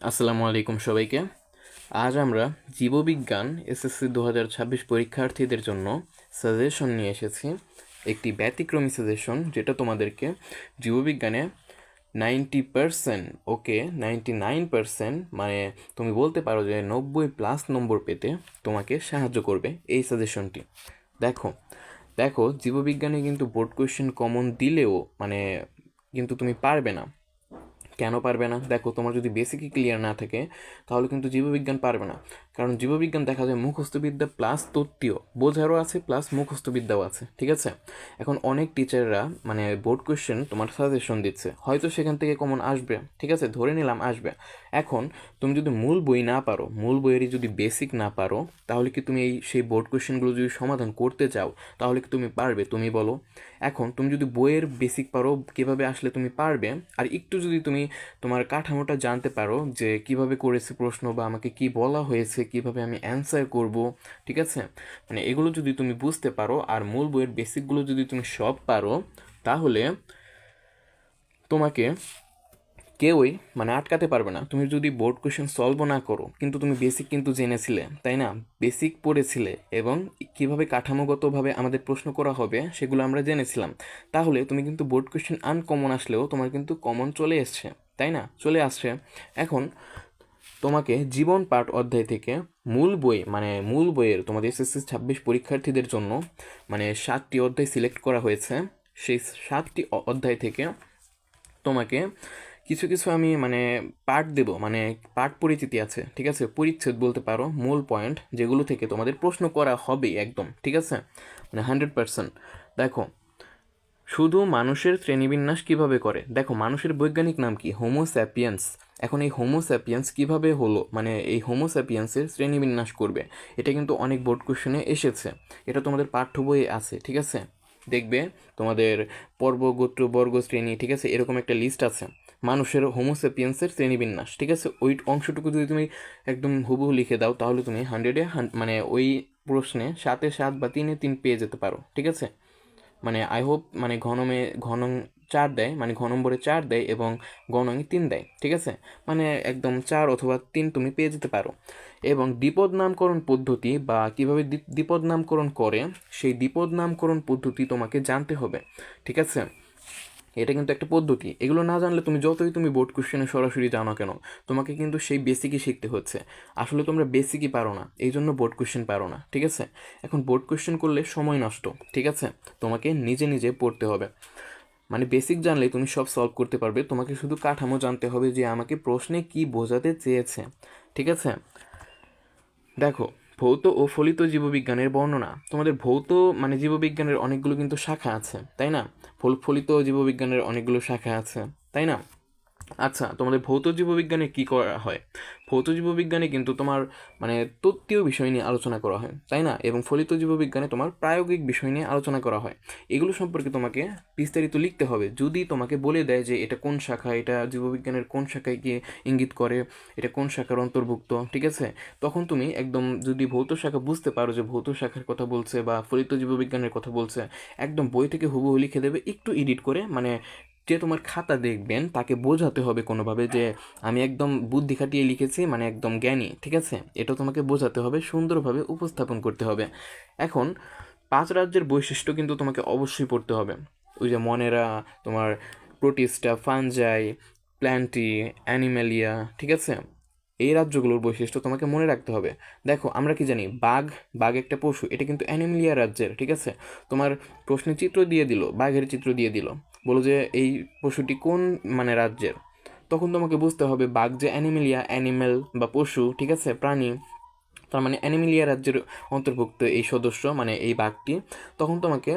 আসসালামু আলাইকুম সবাইকে। আজ আমরা জীববিজ্ঞান এসএসসি 2026 পরীক্ষার্থীদের জন্য সাজেশন নিয়ে এসেছি। একটি ব্যতিক্রমী সাজেশন যেটা তোমাদেরকে জীববিজ্ঞানে 90%, ওকে 99%, মানে তুমি বলতে পারো যে 90+ নম্বর পেতে তোমাকে সাহায্য করবে এই সাজেশনটি। দেখো দেখো জীববিজ্ঞানে কিন্তু বোর্ড কোয়েশ্চেন কমন দিলেও কিন্তু তুমি পারবে না। কেন পারবে না? দেখো, তোমার যদি বেসিকই ক্লিয়ার না থাকে তাহলে কিন্তু জীববিজ্ঞান পারবে না। কারণ জীববিজ্ঞান দেখা যায় মুখস্থবিদ্যা প্লাস তত্ত্বীয় বোঝারও আছে, প্লাস মুখস্থবিদ্যাও আছে, ঠিক আছে? এখন অনেক টিচাররা বোর্ড কোয়েশ্চেন তোমার সাজেশন দিচ্ছে, হয়তো সেখান থেকে কমন আসবে, ঠিক আছে, ধরে নিলাম আসবে। এখন তুমি যদি মূল বই না পারো, মূল বইয়েরই যদি বেসিক না পারো, তাহলে কি তুমি সেই বোর্ড কোয়েশ্চেনগুলো যদি সমাধান করতে চাও তাহলে কি তুমি পারবে? তুমি বলো। এখন তুমি যদি বইয়ের বেসিক পারো, কীভাবে আসলে তুমি পারবে, আর একটু যদি তুমি তোমার কাঠামোটা জানতে পারো যে কিভাবে করেছে প্রশ্ন, বা আমাকে কি বলা হয়েছে, কিভাবে আমি অ্যান্সার করব, ঠিক আছে, এগুলো যদি তুমি বুঝতে পারো আর মূল বইয়ের বেসিকগুলো যদি তুমি সব পারো, তাহলে তোমাকে কেউই আটকাতে পারবে না। তুমি যদি বোর্ড কোয়েশ্চেন সলভও না করো, কিন্তু তুমি বেসিক কিন্তু জেনেছিলে, তাই না? বেসিক পড়েছিলে এবং কিভাবে কাঠামোগতভাবে আমাদের প্রশ্ন করা হবে সেগুলো আমরা জেনেছিলাম। তাহলে তুমি কিন্তু বোর্ড কোয়েশ্চেন আনকমন আসলেও তোমার কিন্তু কমন চলে এসছে, তাই না? চলে আসছে। এখন তোমাকে জীবন পাঠ অধ্যায় থেকে মূল বইয়ের তোমাদের এসএসসি 26 পরীক্ষার্থীদের জন্য 7টি অধ্যায় সিলেক্ট করা হয়েছে। সেই 7টি অধ্যায় থেকে তোমাকে কিছু কিছু আমি পাঠ দেব, পাঠ পরিচিতি আছে, ঠিক আছে, পরিচ্ছেদ বলতে পারো, মূল পয়েন্ট যেগুলো থেকে তোমাদের প্রশ্ন করা হবে একদম, ঠিক আছে, 100%। দেখো, শুধু মানুষের শ্রেণীবিন্যাস কিভাবে করে। দেখো, মানুষের বৈজ্ঞানিক নাম কি? Homo sapiens. এখন এই হোমো স্যাপিয়েন্স কিভাবে হলো, এই হোমো স্যাপিয়েন্সের শ্রেণীবিন্যাস করবে, এটা কিন্তু অনেক বোর্ড কোশ্চেনে এসেছে। এটা তোমাদের পাঠ্য বইয়ে আছে, ঠিক আছে? দেখবে তোমাদের পর্ব, গোত্র, বর্গ, শ্রেণী, ঠিক আছে, এরকম একটা লিস্ট আছে মানুষের হোমো স্যাপিয়েন্সের শ্রেণীবিন্যাস, ঠিক আছে? ওই অংশটুকু যদি তুমি একদম হুবহু লিখে দাও তাহলে তুমি 100-এ ওই প্রশ্নে 7-এ 7 বা 3-এ 3 পেয়ে যেতে পারো, ঠিক আছে? আই হোপ ঘনং 4 দেয়, ঘ নম্বরে 4 দেয় এবং গণঙে 3 দেয়, ঠিক আছে? একদম 4 অথবা 3 তুমি পেয়ে যেতে পারো। এবং দ্বিপদ নামকরণ পদ্ধতি বা কিভাবে দ্বিপদ নামকরণ করে, সেই দ্বিপদ নামকরণ পদ্ধতি তোমাকে জানতে হবে, ঠিক আছে? এটা কিন্তু একটা পদ্ধতি। এগুলো না জানলে তুমি যতই তুমি বোর্ড কোশ্চেনে সরাসরি জানো কেন, তোমাকে কিন্তু সেই বেসিকই শিখতে হচ্ছে। আসলে তোমরা বেসিকই পারো না, এই জন্য বোর্ড কোশ্চেন পারো না, ঠিক আছে? এখন বোর্ড কোশ্চেন করলে সময় নষ্ট, ঠিক আছে? তোমাকে নিজে নিজে পড়তে হবে। বেসিক জানলে তুমি সব সলভ করতে পারবে, তোমাকে শুধু কাঠামো জানতে হবে যে আমাকে প্রশ্নে কি বোঝাতে চেয়েছে, ঠিক আছে? দেখো, ভৌত ও ফলিত জীববিজ্ঞানের বর্ণনা। তোমাদের ভৌত জীববিজ্ঞানের অনেকগুলো কিন্তু শাখা আছে, তাই না? ফলিত জীববিজ্ঞানের অনেকগুলো শাখা আছে, তাই না? আচ্ছা, তোমাদের ভৌত জীববিজ্ঞানে কি করা হয়? ভৌত জীববিজ্ঞানে কিন্তু তোমার তত্ত্বীয় বিষয় নিয়ে আলোচনা করা হয়, তাই না? এবং ফলিত জীববিজ্ঞানে তোমার প্রায়োগিক বিষয় নিয়ে আলোচনা করা হয়। এগুলো সম্পর্কে তোমাকে বিস্তারিত লিখতে হবে। যদি তোমাকে বলে দেয় যে এটা কোন শাখা, এটা জীববিজ্ঞানের কোন শাখায় গিয়ে ইঙ্গিত করে, এটা কোন শাখার অন্তর্ভুক্ত, ঠিক আছে, তখন তুমি একদম যদি ভৌত শাখা বুঝতে পারো যে ভৌত শাখার কথা বলছে বা ফলিত জীববিজ্ঞানের কথা বলছে, একদম বই থেকে হুবহু লিখে দেবে, একটু এডিট করে, যে তোমার খাতা দেখবেন তাকে বোঝাতে হবে কোনোভাবে যে আমি একদম বুদ্ধি খাটিয়ে লিখেছি, একদম জ্ঞানী, ঠিক আছে? এটা তোমাকে বোঝাতে হবে, সুন্দরভাবে উপস্থাপন করতে হবে। এখন 5 রাজ্যের বৈশিষ্ট্য কিন্তু তোমাকে অবশ্যই পড়তে হবে। ওই যে মনেরা, তোমার প্রোটিস্টা, ফানজাই, প্ল্যান্টি, অ্যানিম্যালিয়া, ঠিক আছে, এই রাজ্যগুলোর বৈশিষ্ট্য তোমাকে মনে রাখতে হবে। দেখো, আমরা কি জানি, বাঘ বাঘ একটা পশু, এটা কিন্তু অ্যানিমেলিয়া রাজ্যের, ঠিক আছে? তোমার প্রশ্নে চিত্র দিয়ে দিল, বাঘের চিত্র দিয়ে দিল, বলো যে এই পশুটি কোন রাজ্যের, তখন তোমাকে বুঝতে হবে বাঘ যে অ্যানিমেলিয়া, অ্যানিমেল বা পশু, ঠিক আছে, প্রাণী, তার অ্যানিমেলিয়া রাজ্যের অন্তর্ভুক্ত এই সদস্য, এই বাঘটি। তখন তোমাকে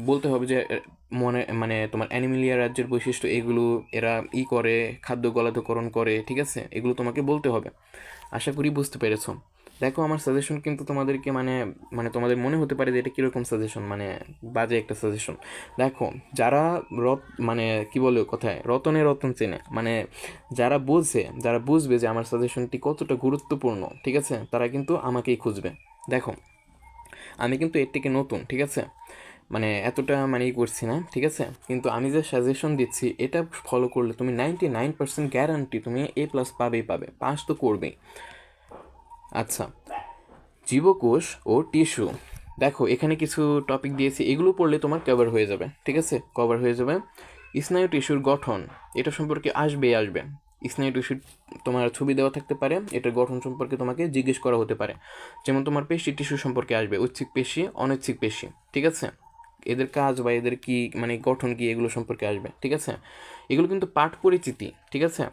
বলতে হবে যে তোমার অ্যানিমেলিয়া রাজ্যের বৈশিষ্ট্য এগুলো, এরা করে, খাদ্য গলাধকরণ করে, ঠিক আছে, এগুলো তোমাকে বলতে হবে। আশা করি বুঝতে পেরেছো। দেখো, আমার সাজেশন কিন্তু তোমাদেরকে তোমাদের মনে হতে পারে যে এটা কীরকম সাজেশন, বাজে একটা সাজেশন। দেখো, যারা রত কি বলে কথায়, রতনে রতন চেনে, যারা যারা বুঝবে যে আমার সাজেশনটি কতটা গুরুত্বপূর্ণ, ঠিক আছে, তারা কিন্তু আমাকেই খুঁজবে। দেখো, আমি কিন্তু এর থেকে নতুন, ঠিক আছে? মানে এতটা মানে করছি না, ঠিক আছে, কিন্তু আমি যে সাজেশন দিচ্ছি এটা ফলো করলে তুমি 99% গ্যারান্টি তুমি A+ পাবে, পাস তো করবেই। আচ্ছা, জীবকোষ ও টিস্যু, দেখো এখানে কিছু টপিক দিয়েছি, এগুলো পড়লে তোমার কভার হয়ে যাবে, ঠিক আছে, কভার হয়ে যাবে। স্নায়ু টিস্যুর গঠন, এটা সম্পর্কে আসবে। স্নায়ু টিস্যুর তোমার ছবি দেওয়া থাকতে পারে, এটার গঠন সম্পর্কে তোমাকে জিজ্ঞেস করা হতে পারে। যেমন তোমার পেশি টিস্যু সম্পর্কে আসবে, ঐচ্ছিক পেশি, অনৈচ্ছিক পেশি, ঠিক আছে, এদের কাজ বা এদের কি মানে গঠন কি, এগুলো সম্পর্কে আসবে, ঠিক আছে। এগুলো কিন্তু পাঠ পরিচিতি, ঠিক আছে,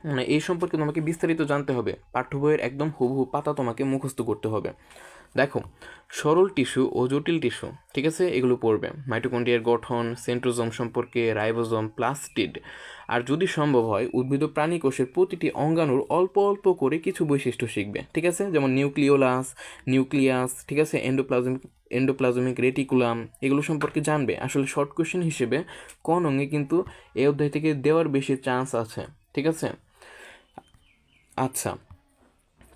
মানে এই সম্পর্কে তোমাকে বিস্তারিত জানতে হবে, পাঠ্য বইয়ের একদম হুবহু পাতা তোমাকে মুখস্থ করতে হবে। দেখো, সরল টিস্যু ও জটিল টিস্যু, ঠিক আছে, এগুলো পড়বে, মাইটোকন্ড্রিয়ার গঠন, সেন্ট্রোজোম সম্পর্কে, রাইবোজোম, প্লাস্টিড। আর যদি সম্ভব হয় উদ্ভিদ ও প্রাণী কোষের প্রতিটি অঙ্গাণুর অল্প অল্প করে কিছু বৈশিষ্ট্য শিখবে, ঠিক আছে, যেমন নিউক্লিয়াস, ঠিক আছে, এন্ডোপ্লাজমিক রেটিকুলাম, এগুলো সম্পর্কে জানবে। আসলে শর্ট কোশ্চেন হিসেবে কোন অঙ্গে কিন্তু এই অধ্যায় থেকে দেওয়ার বেশি চান্স আছে, ঠিক আছে। আচ্ছা,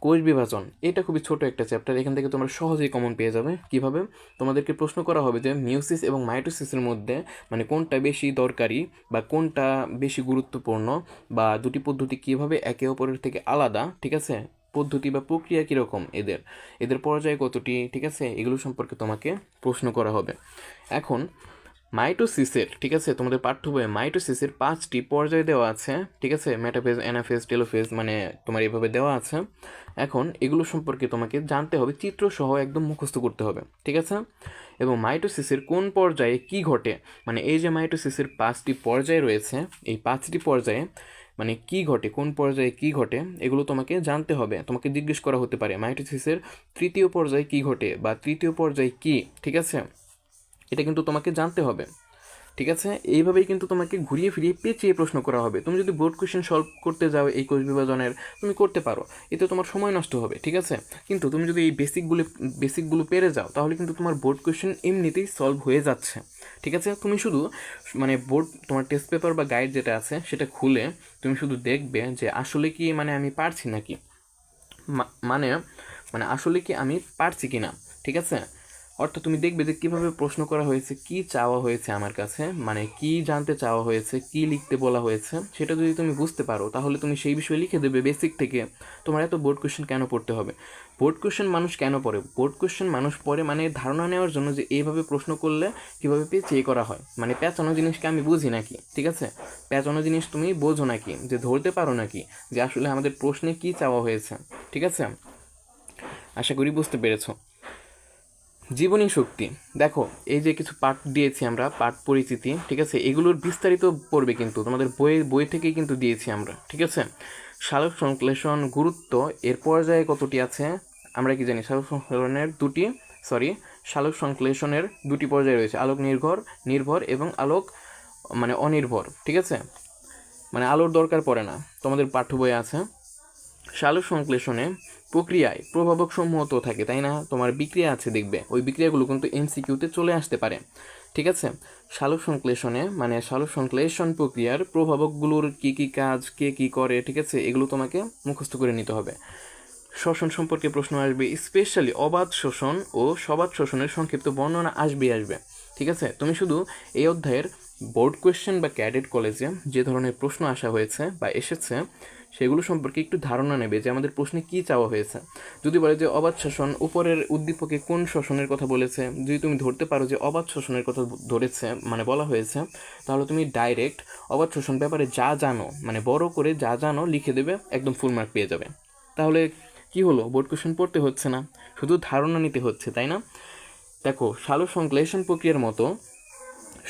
কোষ বিভাজন, এটা খুবই ছোট একটা চ্যাপ্টার, এখান থেকে তোমরা সহজেই কমন পেয়ে যাবে। কিভাবে? তোমাদেরকে প্রশ্ন করা হবে যে মিওসিস এবং মাইটোসিসের মধ্যে মানে কোনটা বেশি দরকারি বা কোনটা বেশি গুরুত্বপূর্ণ, বা দুটি পদ্ধতি কিভাবে একে অপরের থেকে আলাদা, ঠিক আছে, পদ্ধতি বা প্রক্রিয়া কীরকম, এদের এদের পর্যায় কতটি, ঠিক আছে, এগুলো সম্পর্কে তোমাকে প্রশ্ন করা হবে। এখন মাইটোসিসের, ঠিক আছে, তোমাদের পাঠ্য বইয়ে মাইটোসিসের 5টি পর্যায় দেওয়া আছে, ঠিক আছে, মেটাফেজ, অ্যানাফেজ, টেলোফেজ, মানে তোমার এভাবে দেওয়া আছে। এখন এগুলো সম্পর্কে তোমাকে জানতে হবে, চিত্র সহ একদম মুখস্থ করতে হবে, ঠিক আছে। এবং মাইটোসিসের কোন পর্যায়ে কি ঘটে, মানে এই যে মাইটোসিসের 5টি পর্যায় রয়েছে, এই 5টি পর্যায়ে মানে কি ঘটে, কোন পর্যায়ে কি ঘটে, এগুলো তোমাকে জানতে হবে। তোমাকে জিজ্ঞেস করা হতে পারে মাইটোসিসের 3য় পর্যায়ে কি ঘটে বা 3য় পর্যায়ে কি, ঠিক আছে, এটা কিন্তু তোমাকে জানতে হবে, ঠিক আছে। এইভাবেই কিন্তু তোমাকে ঘুরিয়ে ফিরিয়ে পেঁচিয়ে প্রশ্ন করা হবে। তুমি যদি বোর্ড কোয়েশ্চেন সলভ করতে যাও এই কোষ বিভাজনের, তুমি করতে পারো, এতে তোমার সময় নষ্ট হবে, ঠিক আছে। কিন্তু তুমি যদি এই বেসিকগুলো পেরে যাও, তাহলে কিন্তু তোমার বোর্ড কোয়েশ্চেন এমনিতেই সলভ হয়ে যাচ্ছে, ঠিক আছে। তুমি শুধু মানে বোর্ড তোমার টেস্ট পেপার বা গাইড যেটা আছে সেটা খুলে তুমি শুধু দেখবে যে আসলে কি মানে আমি পারছি নাকি, মানে মানে আসলে কি আমি পারছি কি না, ঠিক আছে। অর্থাৎ তুমি দেখবে যে কীভাবে প্রশ্ন করা হয়েছে, কি চাওয়া হয়েছে আমার কাছে, মানে কি জানতে চাওয়া হয়েছে, কি লিখতে বলা হয়েছে, সেটা যদি তুমি বুঝতে পারো তাহলে তুমি সেই বিষয়ে লিখে দেবে বেসিক থেকে। তোমার এত বোর্ড কোয়েশ্চেন কেন পড়তে হবে? বোর্ড কোয়েশ্চেন মানুষ কেন পড়ে? বোর্ড কোয়েশ্চেন মানুষ পড়ে মানে ধারণা নেওয়ার জন্য যে এইভাবে প্রশ্ন করলে কীভাবে পেঁচিয়ে করা হয়, মানে পেঁচানো জিনিসকে আমি বুঝি নাকি, ঠিক আছে, পেঁচানো জিনিস তুমি বোঝো নাকি, যে ধরতে পারো নাকি যে আসলে আমাদের প্রশ্নে কি চাওয়া হয়েছে, ঠিক আছে। আশা করি বুঝতে পেরেছো। জীবনী শক্তি, দেখো এই যে কিছু পাঠ দিয়েছি আমরা, পাঠ পরিচিতি, ঠিক আছে, এগুলোর বিস্তারিত পড়বে কিন্তু তোমাদের বই থেকেই কিন্তু দিয়েছি আমরা, ঠিক আছে। সালোক সংশ্লেষণ গুরুত্ব, এর পর্যায়ে কতটি আছে আমরা কি জানি? সালোক সংশ্লেষণের দুটি পর্যায় রয়েছে, আলোক নির্ভর এবং আলোক মানে অনির্ভর, ঠিক আছে, মানে আলোর দরকার পড়ে না, তোমাদের পাঠ্য বইয়ে আছে। সালোক সংশ্লেষণে প্রক্রিয়ায় প্রভাবক সমূহ তো থাকে, তাই না? তোমার বিক্রিয়া আছে দেখবে, ওই বিক্রিয়াগুলো কিন্তু এমসিকিউতে চলে আসতে পারে, ঠিক আছে। সালোক সংশ্লেষণে মানে সালোক সংশ্লেষণ প্রক্রিয়ার প্রভাবকগুলোর কি কি কাজ, কে কি করে, ঠিক আছে, এগুলো তোমাকে মুখস্থ করে নিতে হবে। শ্বসন সম্পর্কে প্রশ্ন আসবে, স্পেশালি অবাধ শোষণ ও সবাধ শোষণের সংক্ষিপ্ত বর্ণনা আসবে, ঠিক আছে। তুমি শুধু এই অধ্যায়ের বোর্ড কোয়েশ্চেন বা ক্যাডেট কলেজে যে ধরনের প্রশ্ন আসা হয়েছে বা এসেছে সেগুলো সম্পর্কে একটু ধারণা নেবে যে আমাদের প্রশ্নে কী চাওয়া হয়েছে। যদি বলে যে অবাধ শোষণ, উপরের উদ্দীপকে কোন শোষণের কথা বলেছে, যদি তুমি ধরতে পারো যে অবাধ শোষণের কথা ধরেছে মানে বলা হয়েছে, তাহলে তুমি ডাইরেক্ট অবাধ শোষণ ব্যাপারে যা জানো মানে বড় করে যা জানো লিখে দেবে, একদম ফুল মার্ক পেয়ে যাবে। তাহলে কি হলো? বোর্ড কোয়েশ্চেন পড়তে হচ্ছে না, শুধু ধারণা নিতে হচ্ছে, তাই না? দেখো, সালোক সংশ্লেষণ প্রক্রিয়ার মতো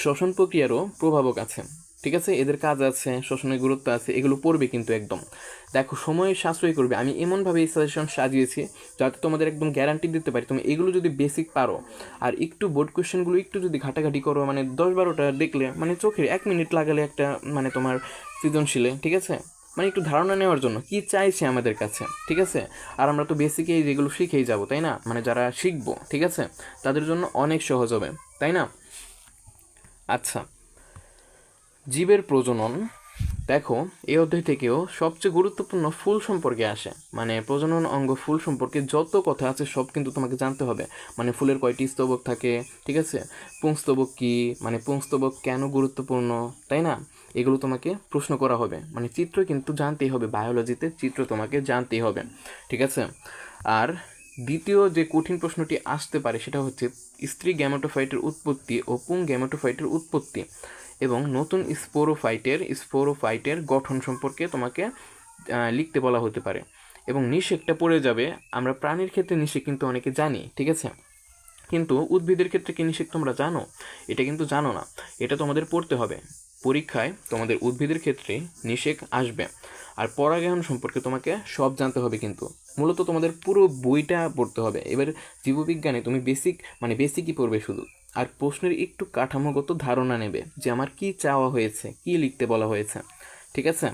শ্বসন প্রক্রিয়ারও প্রভাবক আছে, ঠিক আছে, এদের কাজ আছে, শ্বসনের গুরুত্ব আছে, এগুলো পড়বে কিন্তু একদম। দেখো, সময় সাশ্রয় করবে, আমি এমনভাবে এই সাজেশন সাজিয়েছি যাতে তোমাদের একদম গ্যারান্টি দিতে পারি তুমি এগুলো যদি বেসিক পারো আর একটু বোর্ড কোয়েশ্চেনগুলো একটু যদি ঘাটাঘাটি করো, মানে 10-12টা দেখলে মানে চোখে 1 মিনিট লাগালে একটা মানে তোমার সৃজনশীলে, ঠিক আছে, মানে একটু ধারণা নেওয়ার জন্য কি চাইছে আমাদের কাছে, ঠিক আছে। আর আমরা তো বেসিকেই যেগুলো শিখেই যাব, তাই না, মানে যারা শিখবো, ঠিক আছে, তাদের জন্য অনেক সহজ হবে, তাই না। আচ্ছা, জীবের প্রজনন, দেখো, এই অধ্যায় থেকেও সবচেয়ে গুরুত্বপূর্ণ ফুল সম্পর্কে আসে, মানে প্রজনন অঙ্গ ফুল সম্পর্কে যত কথা আছে সব কিন্তু তোমাকে জানতে হবে। মানে ফুলের কয়টি স্তবক থাকে, ঠিক আছে, পুংস্তবক কী, মানে পুংস্তবক কেন গুরুত্বপূর্ণ, তাই না, এগুলো তোমাকে প্রশ্ন করা হবে। মানে চিত্র কিন্তু জানতেই হবে, বায়োলজিতে চিত্র তোমাকে জানতেই হবে, ঠিক আছে। আর দ্বিতীয় যে কঠিন প্রশ্নটি আসতে পারে সেটা হচ্ছে স্ত্রী গ্যামেটোফাইটের উৎপত্তি ও পুং গ্যামেটোফাইটের উৎপত্তি এবং নতুন স্পোরোফাইটের গঠন সম্পর্কে তোমাকে লিখতে বলা হতে পারে। এবং নিষেকটা পড়ে যাবে। আমরা প্রাণীর ক্ষেত্রে নিষেক কিন্তু অনেকে জানি, ঠিক আছে, কিন্তু উদ্ভিদের ক্ষেত্রে কি নিষেক তোমরা জানো? এটা কিন্তু জানো না, এটা তোমাদের পড়তে হবে। পরীক্ষায় তোমাদের উদ্ভিদের ক্ষেত্রে নিষেক আসবে। আর পরাগায়ন সম্পর্কে তোমাকে সব জানতে হবে, কিন্তু মূলত তোমাদের পুরো বইটা পড়তে হবে। এবার জীববিজ্ঞানে তুমি বেসিকই পড়বে শুধু, আর প্রশ্নের একটু কাঠামোগত ধারণা নেবে যে আমার কি চাওয়া হয়েছে, কি লিখতে বলা হয়েছে, ঠিক আছে।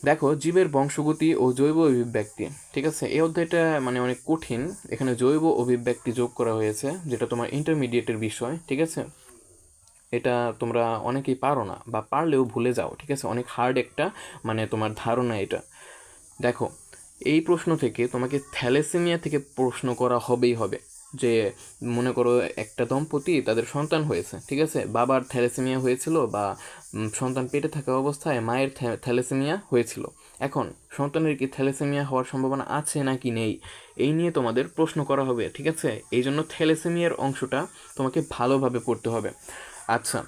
দেখো, জীবের বংশগতি ও জৈব অভিব্যক্তি, ঠিক আছে, এই অধ্যায়টা মানে অনেক কঠিন। এখানে জৈব অভিব্যক্তি যোগ করা হয়েছে, যেটা তোমার ইন্টারমিডিয়েটের বিষয়, ঠিক আছে। এটা তোমরা অনেকেই পারো না, বা পারলেও ভুলে যাও, ঠিক আছে, অনেক হার্ড একটা মানে তোমার ধারণা এটা। দেখো, এই প্রশ্ন থেকে তোমাকে থ্যালাসেমিয়া থেকে প্রশ্ন করা হবেই হবে। যে মনে করো একটা দম্পতি, তাদের সন্তান হয়েছে, ঠিক আছে, বাবার থ্যালাসেমিয়া হয়েছিল, বা সন্তান পেটে থাকা অবস্থায় মায়ের থ্যালাসেমিয়া হয়েছিল। এখন সন্তানের কি থ্যালাসেমিয়া হওয়ার সম্ভাবনা আছে নাকি নেই, এই নিয়ে তোমাদের প্রশ্ন করা হবে, ঠিক আছে। এই জন্য থ্যালাসেমিয়ার অংশটা তোমাকে ভালোভাবে পড়তে হবে। আচ্ছা,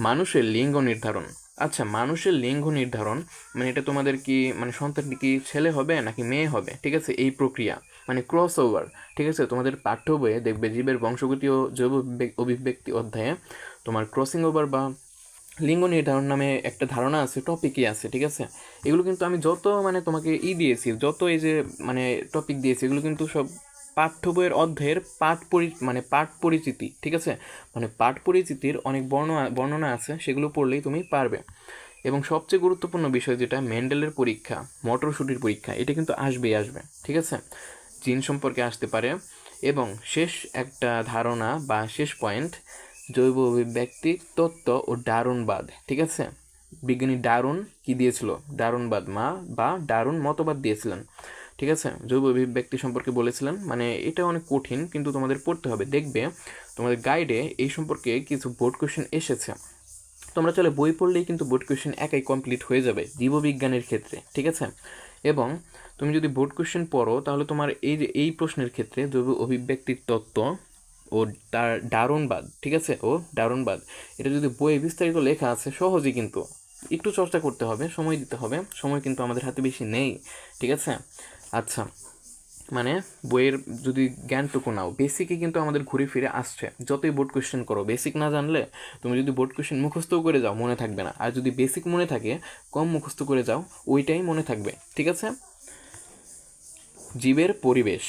মানুষের লিঙ্গ নির্ধারণ। আচ্ছা, মানুষের লিঙ্গ নির্ধারণ মানে এটা তোমাদের কি মানে সন্তানটি কি ছেলে হবে নাকি মেয়ে হবে, ঠিক আছে, এই প্রক্রিয়া মানে ক্রস ওভার, ঠিক আছে। তোমাদের পাঠ্য বইয়ে দেখবে জীবের বংশগতি ও জৈব অভিব্যক্তি অধ্যায়ে তোমার ক্রসিং ওভার বা লিঙ্গ নির্ধারণ নামে একটা ধারণা আছে, টপিকই আছে, ঠিক আছে। এগুলো কিন্তু আমি যত মানে তোমাকে দিয়েছি, যত এই যে মানে টপিক দিয়েছি, এগুলো কিন্তু সব পাঠ্য বইয়ের অধ্যায়ের পাঠ পরিচিতি, ঠিক আছে। মানে পাঠ পরিচিতির অনেক বর্ণনা আছে, সেগুলো পড়লেই তুমি পারবে। এবং সবচেয়ে গুরুত্বপূর্ণ বিষয় যেটা মেন্ডেলের পরীক্ষা, মটরশুটির পরীক্ষা, এটা কিন্তু আসবে, ঠিক আছে। জিন সম্পর্কে আসতে পারে। এবং শেষ একটা ধারণা বা শেষ পয়েন্ট, জৈব অভিব্যক্তি তত্ত্ব ও ডারুনবাদ, ঠিক আছে। বিজ্ঞানী ডারুন কি দিয়েছিল? ডারুনবাদ বা ডারুন মতবাদ দিয়েছিলেন, ঠিক আছে। জৈব অভিব্যক্তি সম্পর্কে বলেছিলেন। মানে এটা অনেক কঠিন, কিন্তু তোমাদের পড়তে হবে। দেখবে তোমাদের গাইডে এই সম্পর্কে কিছু বোর্ড কোয়েশ্চেন এসেছে, তোমরা চলে বই পড়লেই কিন্তু বোর্ড কোয়েশ্চেন একাই কমপ্লিট হয়ে যাবে জীববিজ্ঞানের ক্ষেত্রে, ঠিক আছে। এবং তুমি যদি বোর্ড কোয়েশ্চেন পড়ো, তাহলে তোমার এই প্রশ্নের ক্ষেত্রে জৈব অভিব্যক্তির তত্ত্ব ও তার ডারুনবাদ, ঠিক আছে, এটা যদি বইয়ে বিস্তারিত লেখা আছে, সহজেই, কিন্তু একটু চর্চা করতে হবে, সময় দিতে হবে। সময় কিন্তু আমাদের হাতে বেশি নেই, ঠিক আছে। আচ্ছা, মানে বইয়ের যদি জ্ঞানটুকু নাও, বেসিকে কিন্তু আমাদের ঘুরে ফিরে আসছে। যতই বোর্ড কোয়েশ্চেন করো, বেসিক না জানলে তুমি যদি বোর্ড কোয়েশ্চেন মুখস্থও করে যাও, মনে থাকবে না। আর যদি বেসিক মনে থাকে, কম মুখস্থ করে যাও, ওইটাই মনে থাকবে, ঠিক আছে। জীবের পরিবেশ,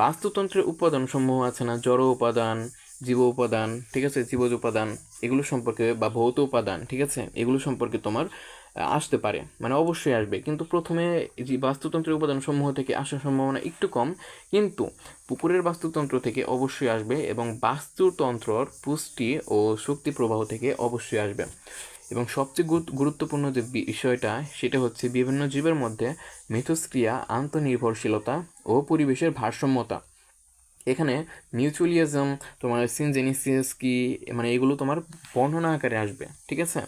বাস্তুতন্ত্রের উপাদানসমূহ আছে না, জড় উপাদান, জীব উপাদান, ঠিক আছে, জীবজ উপাদান, এগুলো সম্পর্কে, বা ভৌত উপাদান, ঠিক আছে, এগুলো সম্পর্কে তোমার আসতে পারে, মানে অবশ্যই আসবে। কিন্তু প্রথমে যে বাস্তুতন্ত্রের উপাদান সমূহ থেকে আসার সম্ভাবনা একটু কম, কিন্তু পুকুরের বাস্তুতন্ত্র থেকে অবশ্যই আসবে, এবং বাস্তুতন্ত্রর পুষ্টি ও শক্তি প্রবাহ থেকে অবশ্যই আসবে। এবং সবচেয়ে গুরুত্বপূর্ণ যে বিষয়টা, সেটা হচ্ছে বিভিন্ন জীবের মধ্যে মিথস্ক্রিয়া, আন্তঃনির্ভরশীলতা ও পরিবেশের ভারসাম্যতা। এখানে মিউচুয়ালিজম, তোমার সিনজেনিসিস কি, মানে এগুলো তোমার বর্ণনা আকারে আসবে, ঠিক আছে।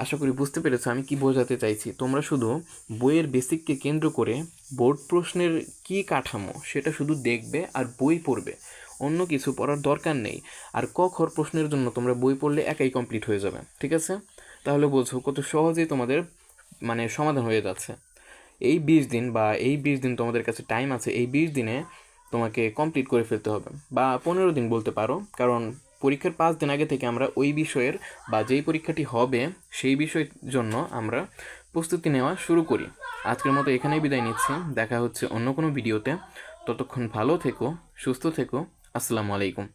আশা করি বুঝতে পেরেছো আমি কি বোঝাতে চাইছি। তোমরা শুধু বইয়ের বেসিককে কেন্দ্র করে বোর্ড প্রশ্নের কি কাঠামো সেটা শুধু দেখবে আর বই পড়বে, অন্য কিছু পড়ার দরকার নেই। আর ক খ প্রশ্নের জন্য তোমরা বই পড়লে একাই কমপ্লিট হয়ে যাবে, ঠিক আছে। তাহলে বোঝো কত সহজেই তোমাদের মানে সমাধান হয়ে যাচ্ছে। এই 20 দিন বা এই 20 দিন তোমাদের কাছে টাইম আছে, এই 20 দিনে তোমাকে কমপ্লিট করে ফেলতে হবে, বা 15 দিন বলতে পারো, কারণ পরীক্ষার 5 দিন আগে থেকে আমরা ওই বিষয়ের বা যেই পরীক্ষাটি হবে সেই বিষয়ের জন্য আমরা প্রস্তুতি নেওয়া শুরু করি। আজকের মতো এখানেই বিদায় নিচ্ছি, দেখা হচ্ছে অন্য কোনো ভিডিওতে। ততক্ষণ ভালো থেকো, সুস্থ থেকো, আসসালামু আলাইকুম।